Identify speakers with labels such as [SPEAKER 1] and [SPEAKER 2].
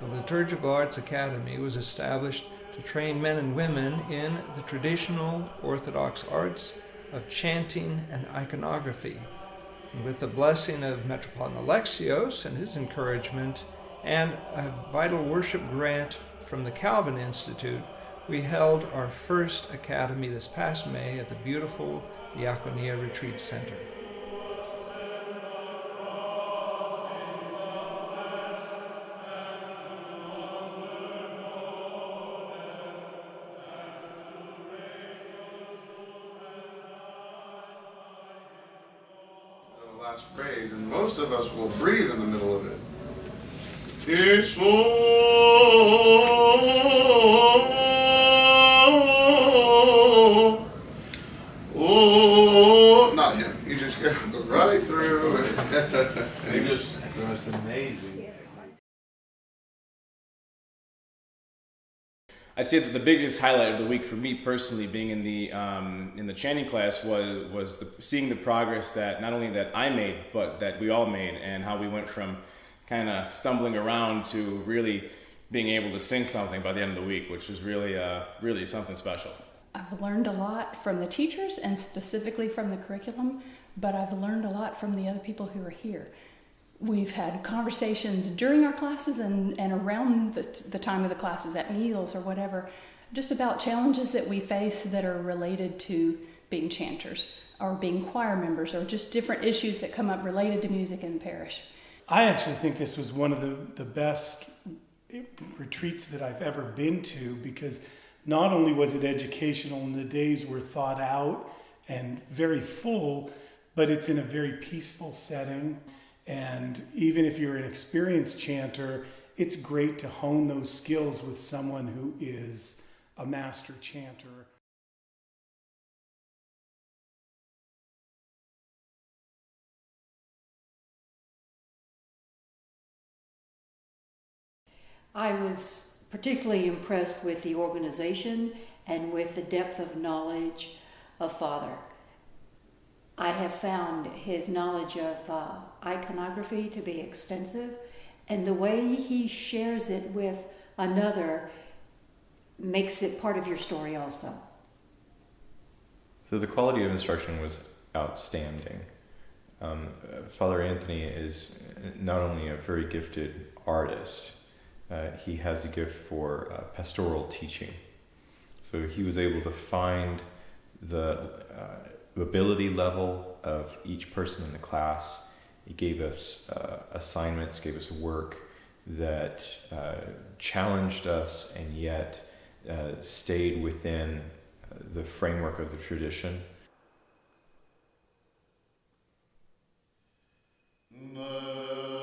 [SPEAKER 1] The Liturgical Arts Academy was established to train men and women in the traditional Orthodox arts of chanting and iconography. And with the blessing of Metropolitan Alexios and his encouragement, and a vital worship grant from the Calvin Institute, we held our first academy this past May at the beautiful Diaconia Retreat Center.
[SPEAKER 2] Last phrase, and most of us will breathe in the middle of it. Not him. You just go right through.
[SPEAKER 3] It's the most amazing.
[SPEAKER 4] I'd say that the biggest highlight of the week for me personally, being in the chanting class, was seeing the progress that not only that I made, but that we all made, and how we went from kind of stumbling around to really being able to sing something by the end of the week, which was really something special.
[SPEAKER 5] I've learned a lot from the teachers and specifically from the curriculum, but I've learned a lot from the other people who are here. We've had conversations during our classes and around the time of the classes, at meals or whatever, just about challenges that we face that are related to being chanters or being choir members, or just different issues that come up related to music in the parish.
[SPEAKER 6] I actually think this was one of the best retreats that I've ever been to, because not only was it educational and the days were thought out and very full, but it's in a very peaceful setting. And even if you're an experienced chanter, it's great to hone those skills with someone who is a master chanter.
[SPEAKER 7] I was particularly impressed with the organization and with the depth of knowledge of Father. I have found his knowledge of iconography to be extensive, and the way he shares it with another makes it part of your story also.
[SPEAKER 8] So the quality of instruction was outstanding. Father Anthony is not only a very gifted artist, he has a gift for pastoral teaching. So he was able to find the ability level of each person in the class. He gave us assignments, gave us work that challenged us and yet stayed within the framework of the tradition.
[SPEAKER 2] No.